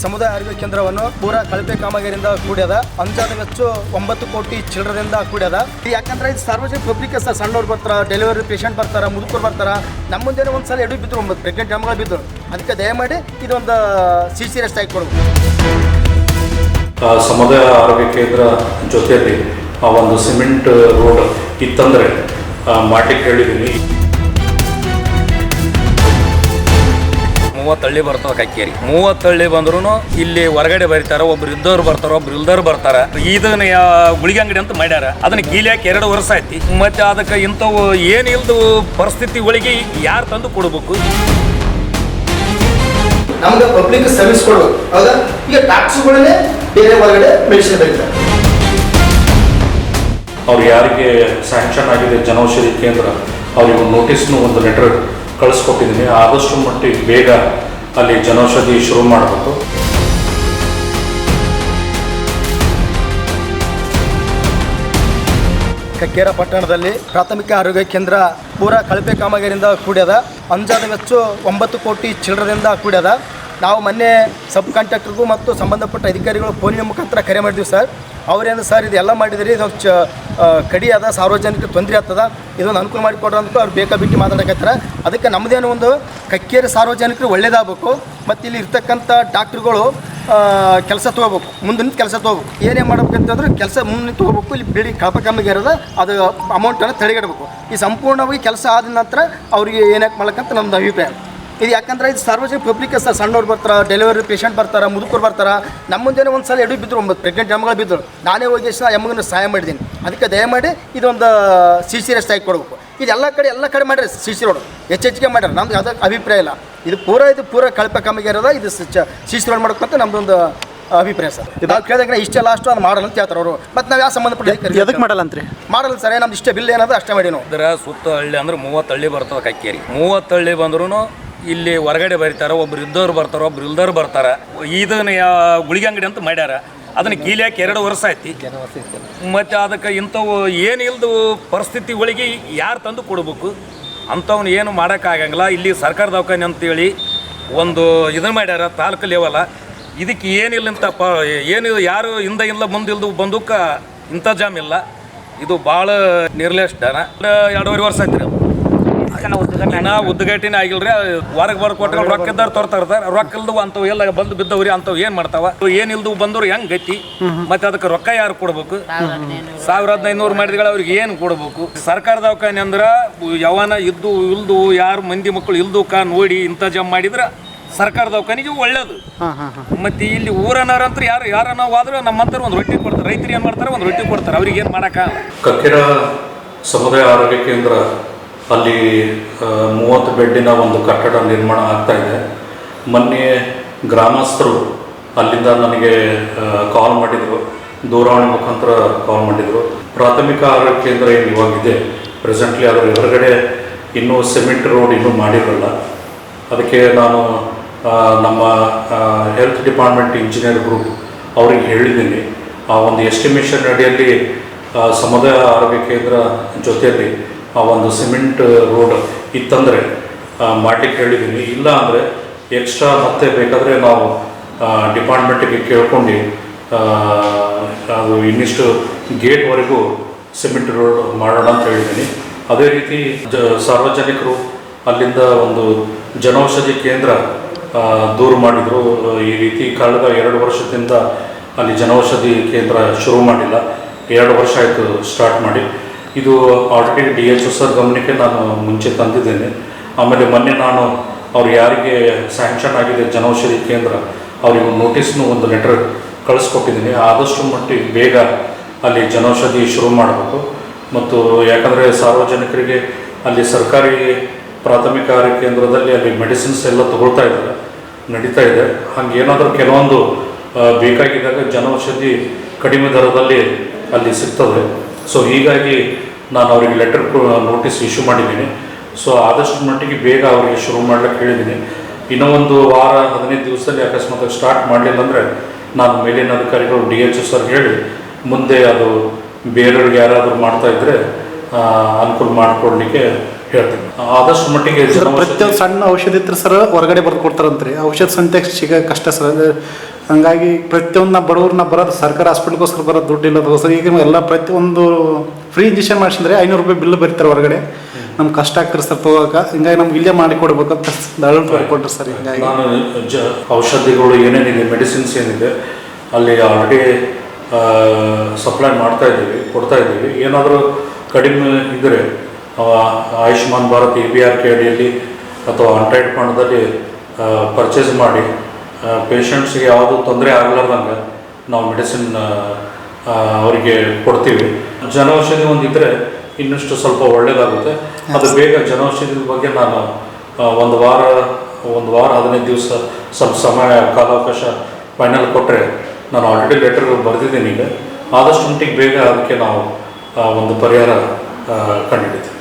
ಸಮುದಾಯ ಆರೋಗ್ಯ ಕೇಂದ್ರವನ್ನು ಪೂರಾ ಕಳಪೆ ಕಾಮಗಾರಿಯಿಂದ ಕೂಡ್ಯದ. ಅಂದಾಜ ವೆಚ್ಚ 9 ಕೋಟಿ ಚಿಲ್ಲರದಿಂದ ಕೂಡ್ಯದ. ಯಾಕಂದ್ರೆ ಇದು ಸಾರ್ವಜನಿಕ ಪಬ್ಲಿಕ್ ಸಣ್ಣವ್ರು ಬರ್ತಾರ, ಡೆಲಿವರಿ ಪೇಷಂಟ್ ಬರ್ತಾರ, ಮುದುಕರು ಬರ್ತಾರ. ನಮ್ಮ ಮುಂದೆ ಒಂದ್ಸಲ ಎಡು ಬಿದ್ದರು, 9 ಪ್ರೆಗ್ನೆಂಟ್ ಹೆಣ್ಮಗಳು ಬಿದ್ದರು. ಅದಕ್ಕೆ ದಯಮಾಡಿ ಇದೊಂದು ಸೀರಿಯಸ್ ಆಗಿ ಕೊಡಬೇಕು. ಸಮುದಾಯ ಆರೋಗ್ಯ ಕೇಂದ್ರ ಜೊತೆಯಲ್ಲಿ ಒಂದು ಸಿಮೆಂಟ್ ರೋಡ್ ಇತ್ತಂದರೆ ಮಾಡ್ಲಿಕ್ಕೆ ಹೇಳಿದ್ದೀನಿ. 30 ಹಳ್ಳಿ ಬರ್ತಾವೆ ಕಕ್ಕೇರಿ. 30 ಹಳ್ಳಿ ಬಂದ್ರೂ ಇಲ್ಲಿ ಹೊರಗಡೆ ಬರೀತಾರೆ, ಒಬ್ರು ಇದ್ದವ್ರು ಬರ್ತಾರ, ಒಬ್ರು ಇಲ್ದವ್ರು ಬರ್ತಾರ. ಇದನ್ನ ಗುಳಿಗೆ ಅಂಗಡಿ ಅಂತ ಮಾಡ್ಯಾರ. ಅದನ್ನ ಗೀಲ್ಯಾಕೆ 2 ವರ್ಷ ಆಯ್ತಿ. ಮತ್ತೆ ಅದಕ್ಕೆ ಇಂಥವು ಏನಿಲ್ದು ಪರಿಸ್ಥಿತಿಗಳಿಗೆ ಯಾರು ತಂದು ಕೊಡ್ಬೇಕು? ನಮ್ಗೆ ಪಬ್ಲಿಕ್ ಸರ್ವಿಸ್ ಕೊಡ್ಬೇಕು. ಹೌದಾ? ಈಗ ಟ್ಯಾಕ್ಸ್ಗಳನ್ನೇ ಬೇರೆ ಹೊರಗಡೆ ಮೆಡಿಸಿನ್ ಬರೀತಾರೆ. ಅವ್ರು ಯಾರಿಗೆ ಸ್ಯಾಂಕ್ಷನ್ ಆಗಿದೆ ಜನೌಷಧಿ ಕೇಂದ್ರ ಅವ್ರಿಗೆ ನೋಟಿಸ್ನು ಒಂದು ಲೆಟರ್ ಕಳಿಸ್ಕೊಟ್ಟಿದ್ದೀನಿ. ಆದಷ್ಟು ಮಟ್ಟಿಗೆ ಬೇಗ ಅಲ್ಲಿ ಜನೌಷಧಿ ಶುರು ಮಾಡಬೇಕು. ಕಕ್ಕೇರ ಪಟ್ಟಣದಲ್ಲಿ ಪ್ರಾಥಮಿಕ ಆರೋಗ್ಯ ಕೇಂದ್ರ ಪೂರಾ ಕಳಪೆ ಕಾಮಗಾರಿಯಿಂದ ಕೂಡ್ಯದ. ಅಂದಾಜ ವೆಚ್ಚ 9 ಕೋಟಿ ಚಿಲ್ಲರದಿಂದ ಕೂಡ್ಯದ. ನಾವು ಮೊನ್ನೆ ಸಬ್ ಕಾಂಟ್ರಾಕ್ಟರ್ಗೂ ಮತ್ತು ಸಂಬಂಧಪಟ್ಟ ಅಧಿಕಾರಿಗಳು ಫೋನಿನ ಮುಖಾಂತರ ಕರೆ ಮಾಡಿದ್ವಿ ಸರ್. ಅವರೇನು ಸರ್ ಇದೆಲ್ಲ ಮಾಡಿದಿರಿ, ಇದು ಕಡಿ ಅದ, ಸಾರ್ವಜನಿಕ ತೊಂದರೆ ಆಗ್ತದ, ಇದೊಂದು ಅನುಕೂಲ ಮಾಡಿಕೊಡ್ರಿ ಅಂತ ಅವ್ರು ಬೇಕಾಬಿಟ್ಟು ಮಾತಾಡಕತ್ತಾರೆ. ಅದಕ್ಕೆ ನಮ್ಮದೇನು ಒಂದು ಕಕ್ಕೇರಿ ಸಾರ್ವಜನಿಕರು ಒಳ್ಳೇದಾಗಬೇಕು. ಮತ್ತು ಇಲ್ಲಿ ಇರ್ತಕ್ಕಂಥ ಡಾಕ್ಟ್ರುಗಳು ಕೆಲಸ ತೊಗೋಬೇಕು, ಮುಂದಿನ ಕೆಲಸ ತೊಗೋಬೇಕು. ಏನೇ ಮಾಡ್ಬೇಕಂತಂದ್ರೆ ಕೆಲಸ ಮುಂದೆ ತೊಗೋಬೇಕು. ಇಲ್ಲಿ ಬಿಲ್ಡಿಂಗ್ ಕಳಪ ಕಾಮಗಾರದ ಅದು ಅಮೌಂಟನ್ನು ತಡೆಗಟ್ಟಬೇಕು. ಈ ಸಂಪೂರ್ಣವಾಗಿ ಕೆಲಸ ಆದ ನಂತರ ಅವರಿಗೆ ಏನಕ್ಕೆ ಮಾಡ್ಬೇಕಂತ ನಮ್ಮದು ಅಭಿಪ್ರಾಯ. ಇದು ಯಾಕಂದ್ರೆ ಇದು ಸಾರ್ವಜನಿಕ ಪಬ್ಲಿಕ್ ಸಣ್ಣವ್ರು ಬರ್ತಾರೆ, ಡೆಲಿವರಿ ಪೇಷಂಟ್ ಬರ್ತಾರೆ, ಮುದುಕರು ಬರ್ತಾರೆ. ನಮ್ಮ ಮುಂದೆ ಒಂದ್ಸಲ ಎಡು ಬಿದ್ದರು, 9 ಪ್ರೆಗ್ನೆಂಟ್ ಹೆಣ್ಮಗಳು ಬಿದ್ದರು. ನಾನೇ ಹೋಗಿ ಎಮ್ಮಗನ್ನು ಸಹಾಯ ಮಾಡಿದ್ದೀನಿ. ಅದಕ್ಕೆ ದಯಮಾಡಿ ಇದೊಂದು ಸೀರಿಯಸ್ ಆಗಿ ಕೊಡಬೇಕು. ಇದು ಎಲ್ಲ ಕಡೆ ಮಾಡ್ರಿ, ಸಿ ರೋಡ್ ಹೆಚ್ಚಿಗೆ ಮಾಡ್ಯಾರ. ನಮ್ದು ಯಾವುದೇ ಅಭಿಪ್ರಾಯ ಇಲ್ಲ. ಇದು ಪೂರ ಕಳಪೆ ಕಾಮಗಾರದ. ಇದು ಸಿ ರೋಡ್ ಮಾಡ್ಬೇಕಂತ ನಮ್ದೊಂದು ಅಭಿಪ್ರಾಯ ಸರ್. ನಾವು ಕೇಳಿದಾಗ ಇಷ್ಟೇ ಲಾಸ್ಟು ಅದು ಮಾಡಲ್ಲ ಅಂತ ಹೇಳ್ತಾರೆ ಅವರು. ಮತ್ತು ನಾವು ಯಾವ ಸಂಬಂಧಪಟ್ಟ ಎದಕ್ಕೆ ಮಾಡಲ್ಲ ಅಂತ್ರಿ? ಮಾಡಲ್ಲ ಸರ್. ನಮ್ದು ಇಷ್ಟೇ ಬಿಲ್ ಏನದ ಅಷ್ಟೇ ಮಾಡಿ ನಾವು. ಇದರ ಸುತ್ತ ಹಳ್ಳಿ ಅಂದ್ರೆ 30 ಹಳ್ಳಿ ಬರ್ತವೆ ಕಕ್ಕೇರಿ. 30 ಹಳ್ಳಿ ಬಂದ್ರೂ ಇಲ್ಲಿ ಹೊರಗಡೆ ಬರೀತಾರೆ, ಒಬ್ರು ಇದ್ದವ್ರು ಬರ್ತಾರ, ಒಬ್ರು ಇಲ್ದವ್ರು ಬರ್ತಾರ. ಇದನ್ನ ಗುಳಿಗೆ ಅಂಗಡಿ ಅಂತ ಮಾಡ್ಯಾರ. ಅದನ್ನ ಗೀಲ್ಯಾಕೆ 2 ವರ್ಷ ಆಯ್ತಿ. ಮತ್ತು ಅದಕ್ಕೆ ಇಂಥವು ಏನಿಲ್ದು ಪರಿಸ್ಥಿತಿಗಳಿಗೆ ಯಾರು ತಂದು ಕೊಡ್ಬೇಕು? ಅಂಥವ್ನು ಏನು ಮಾಡೋಕ್ಕಾಗಂಗಿಲ್ಲ. ಇಲ್ಲಿ ಸರ್ಕಾರ ದವಾಖಾನೆ ಅಂತೇಳಿ ಒಂದು ಇದನ್ನು ಮಾಡ್ಯಾರ ತಾಲೂಕು ಲೆವೆಲ. ಇದಕ್ಕೆ ಏನಿಲ್ಲ ಅಂತ ಏನು ಯಾರು ಹಿಂದೆ ಮುಂದಿಲ್ದು ಬಂದಕ್ಕೆ ಇಂಥ ಜಾಮ್ ಇಲ್ಲ. ಇದು ಭಾಳ ನಿರ್ಲೇಷನ. 2.5 ವರ್ಷ ಆಯ್ತು ರೀ. ಉದ್ಘಾಟನೆ ಆಗಿಲ್ರಿ. ಹೊರಗೆ ಕೊಟ್ಟರೆ ರೊಕ್ಕ ಇದ್ದವ್ರು ತರ್ತಾರೆ, ರೊಕ್ಕ ಇಲ್ದು ಅಂಥವು ಎಲ್ಲ ಬಂದು ಬಿದ್ದವ್ರಿ. ಅಂಥವು ಏನು ಮಾಡ್ತಾವ? ಏನಿಲ್ದು ಬಂದವ್ರು ಹೆಂಗೆ ಗತಿ? ಮತ್ತೆ ಅದಕ್ಕೆ ರೊಕ್ಕ ಯಾರು ಕೊಡ್ಬೇಕು? 1500 ಮಾಡಿದ್ಗಳು ಅವ್ರಿಗೆ ಏನು ಕೊಡ್ಬೇಕು? ಸರ್ಕಾರ ದವಾಖಾನೆ ಅಂದ್ರೆ ಯಾವನ ಇದ್ದು ಇಲ್ದು ಯಾರು ಮಂದಿ ಮಕ್ಕಳು ಇಲ್ದುಕ ನೋಡಿ ಇಂಥ ಜಮ್ ಮಾಡಿದ್ರೆ ಸರ್ಕಾರ ದವಾಖಾನಿಗೆ ಒಳ್ಳೇದು. ಮತ್ತೆ ಇಲ್ಲಿ ಊರನ್ನವ್ರಂತ್ರ ಯಾರನ್ನ ಹೋದ್ರೆ ನಮ್ಮಂತಾರೆ ಒಂದು ರೊಟ್ಟಿ ಕೊಡ್ತಾರೆ. ರೈತರು ಏನು ಮಾಡ್ತಾರೆ? ಒಂದು ರೊಟ್ಟಿ ಕೊಡ್ತಾರೆ. ಅವ್ರಿಗೆ ಏನು ಮಾಡಕ್ಕ? ಕಕ್ಕೇರ ಸಮುದಾಯ ಆರೋಗ್ಯ ಕೇಂದ್ರ ಅಲ್ಲಿ 30 ಬೆಡ್ಡಿನ ಒಂದು ಕಟ್ಟಡ ನಿರ್ಮಾಣ ಆಗ್ತಾ ಇದೆ. ಮೊನ್ನೆ ಗ್ರಾಮಸ್ಥರು ಅಲ್ಲಿಂದ ನನಗೆ ಕಾಲ್ ಮಾಡಿದರು, ದೂರವಾಣಿ ಮುಖಾಂತರ ಕಾಲ್ ಮಾಡಿದರು. ಪ್ರಾಥಮಿಕ ಆರೋಗ್ಯ ಕೇಂದ್ರ ಏನು ಇವಾಗಿದೆ ಪ್ರೆಸೆಂಟ್ಲಿ, ಅದರ ಹೊರಗಡೆ ಇನ್ನೂ ಸಿಮೆಂಟ್ ರೋಡ್ ಇನ್ನೂ ಮಾಡಿರಲ್ಲ. ಅದಕ್ಕೆ ನಾನು ನಮ್ಮ ಹೆಲ್ತ್ ಡಿಪಾರ್ಟ್ಮೆಂಟ್ ಇಂಜಿನಿಯರ್ ಗ್ರೂಪ್ ಅವ್ರಿಗೆ ಹೇಳಿದ್ದೀನಿ. ಆ ಒಂದು ಎಸ್ಟಿಮೇಷನ್ ಅಡಿಯಲ್ಲಿ ಸಮುದಾಯ ಆರೋಗ್ಯ ಕೇಂದ್ರ ಜೊತೆಯಲ್ಲಿ ಒಂದು ಸಿಮೆಂಟ್ ರೋಡ್ ಇತ್ತಂದರೆ ಮಾಡಲಿಕ್ಕೆ ಹೇಳಿದ್ದೀನಿ. ಇಲ್ಲ ಅಂದರೆ ಎಕ್ಸ್ಟ್ರಾ ಮತ್ತೆ ಬೇಕಾದರೆ ನಾವು ಡಿಪಾರ್ಟ್ಮೆಂಟಿಗೆ ಕೇಳ್ಕೊಂಡು ಅದು ಇನ್ನಿಷ್ಟು ಗೇಟ್ವರೆಗೂ ಸಿಮೆಂಟ್ ರೋಡ್ ಮಾಡೋಣ ಅಂತ ಹೇಳಿದ್ದೀನಿ. ಅದೇ ರೀತಿ ಸಾರ್ವಜನಿಕರು ಅಲ್ಲಿಂದ ಒಂದು ಜನೌಷಧಿ ಕೇಂದ್ರ ದೂರು ಮಾಡಿದರು. ಈ ರೀತಿ ಕಳೆದ 2 ವರ್ಷದಿಂದ ಅಲ್ಲಿ ಜನೌಷಧಿ ಕೇಂದ್ರ ಶುರು ಮಾಡಿಲ್ಲ. 2 ವರ್ಷ ಆಯಿತು ಸ್ಟಾರ್ಟ್ ಮಾಡಿ. ಇದು ಆಲ್ರೆಡಿ DHO ಸರ್ ಗಮನಕ್ಕೆ ನಾನು ಮುಂಚೆ ತಂದಿದ್ದೇನೆ. ಆಮೇಲೆ ಮೊನ್ನೆ ನಾನು ಅವ್ರು ಯಾರಿಗೆ ಸ್ಯಾಂಕ್ಷನ್ ಆಗಿದೆ ಜನೌಷಧಿ ಕೇಂದ್ರ ಅವರಿಗೆ ನೋಟಿಸ್ನು ಒಂದು ಲೆಟರ್ ಕಳಿಸ್ಕೊಟ್ಟಿದ್ದೀನಿ. ಆದಷ್ಟು ಮಟ್ಟಿಗೆ ಬೇಗ ಅಲ್ಲಿ ಜನೌಷಧಿ ಶುರು ಮಾಡಬೇಕು. ಮತ್ತು ಯಾಕಂದರೆ ಸಾರ್ವಜನಿಕರಿಗೆ ಅಲ್ಲಿ ಸರ್ಕಾರಿ ಪ್ರಾಥಮಿಕ ಆರೋಗ್ಯ ಕೇಂದ್ರದಲ್ಲಿ ಅಲ್ಲಿ ಮೆಡಿಸಿನ್ಸ್ ಎಲ್ಲ ತಗೊಳ್ತಾ ಇದ್ದಾರೆ, ನಡೀತಾ ಇದೆ. ಹಾಗೆ ಏನಾದರೂ ಕೆಲವೊಂದು ಬೇಕಾಗಿದ್ದಾಗ ಜನೌಷಧಿ ಕಡಿಮೆ ದರದಲ್ಲಿ ಅಲ್ಲಿ ಸಿಗ್ತದೆ. ಸೊ ಹೀಗಾಗಿ ನಾನು ಅವರಿಗೆ ಲೆಟರ್ ನೋಟಿಸ್ ಇಶ್ಯೂ ಮಾಡಿದ್ದೀನಿ. ಸೊ ಆದಷ್ಟು ಮಟ್ಟಿಗೆ ಬೇಗ ಅವರಿಗೆ ಶುರು ಮಾಡ್ಲಿಕ್ಕೆ ಹೇಳಿದ್ದೀನಿ. ಇನ್ನೂ ಒಂದು ವಾರ 15 ದಿವಸದಲ್ಲಿ ಅಕಸ್ಮಾತ್ ಸ್ಟಾರ್ಟ್ ಮಾಡಲಿಲ್ಲ ಅಂದರೆ ನಾನು ಮೇಲಿನ ಅಧಿಕಾರಿಗಳು DHO ಸರ್ ಹೇಳಿ ಮುಂದೆ ಅದು ಬೇರೆಯವ್ರಿಗೆ ಯಾರಾದರೂ ಮಾಡ್ತಾಯಿದ್ರೆ ಅನುಕೂಲ ಮಾಡಿಕೊಡ್ಲಿಕ್ಕೆ ಹೇಳ್ತೀನಿ. ಆದಷ್ಟು ಮಟ್ಟಿಗೆ ಪ್ರತಿಯೊಂದು ಸಣ್ಣ ಔಷಧಿ ಇತ್ತು ಸರ್ ಹೊರಗಡೆ ಬರ್ದು ಕೊಡ್ತಾರಂತ್ರಿ. ಔಷಧ ಸಂತೆ ಸಿಗೋ ಕಷ್ಟ ಸರ್. ಹಂಗಾಗಿ ಪ್ರತಿಯೊಂದು ಬಡವ್ರನ್ನ ಬರೋದು ಸರ್ಕಾರ ಹಾಸ್ಪಿಟ್ಲ್ಗೋಸ್ಕರ ಬರೋದು ದುಡ್ಡು ಇಲ್ಲದೋಸ್ಕರ ಈಗ ಎಲ್ಲ ಪ್ರತಿಯೊಂದು ಫ್ರೀ ಇಂಜೆಕ್ಷನ್ ಮಾಡಿಸಿದ್ರೆ 500 ರೂಪಾಯಿ ಬಿಲ್ ಬರೀತಾರೆ ಹೊರಗಡೆ. ನಮ್ಗೆ ಕಷ್ಟ ಆಗ್ತಾರೆ ಸರ್ ತೊಗೋಕೆ. ಹಿಂಗಾಗಿ ನಮ್ಗೆ ಇಲ್ಲೇ ಮಾಡಿ ಕೊಡ್ಬೇಕಂತ ದಳಗಳು ಬರ್ಕೊಟ್ರು ಸರ್. ಹಿಂಗಾಗಿ ನಾನು ಔಷಧಿಗಳು ಏನೇನಿದೆ, ಮೆಡಿಸಿನ್ಸ್ ಏನಿದೆ ಅಲ್ಲಿ ಆಲ್ರೆಡಿ ಸಪ್ಲೈ ಕೊಡ್ತಾ ಇದ್ದೀವಿ. ಏನಾದರೂ ಕಡಿಮೆ ಇದ್ದರೆ ಆಯುಷ್ಮಾನ್ ಭಾರತ್ ABRK ಅಡಿಯಲ್ಲಿ ಅಥವಾ ಅನ್ಟೈಡ್ ಫಂಡ್ದಲ್ಲಿ ಪರ್ಚೇಸ್ ಮಾಡಿ ಪೇಷಂಟ್ಸ್ಗೆ ಯಾವುದೂ ತೊಂದರೆ ಆಗಲಾರ್ದಂಗೆ ನಾವು ಮೆಡಿಸಿನ್ ಅವರಿಗೆ ಕೊಡ್ತೀವಿ. ಜನೌಷಧಿ ಒಂದಿದ್ದರೆ ಇನ್ನಷ್ಟು ಸ್ವಲ್ಪ ಒಳ್ಳೆಯದಾಗುತ್ತೆ. ಅದು ಬೇಗ ಜನೌಷಧಿ ಬಗ್ಗೆ ನಾನು ಒಂದು ವಾರ 15 ದಿವಸ ಸ್ವಲ್ಪ ಸಮಯ ಕಾಲಾವಕಾಶ ಫೈನಲ್ ಕೊಟ್ಟರೆ, ನಾನು ಆಲ್ರೆಡಿ ಲೆಟರ್ ಬರೆದಿದ್ದೀನಿ. ಈಗ ಆದಷ್ಟು ಮಟ್ಟಿಗೆ ಬೇಗ ಅದಕ್ಕೆ ನಾವು ಒಂದು ಪರಿಹಾರ ಕಂಡುಹಿಡಿತೀವಿ.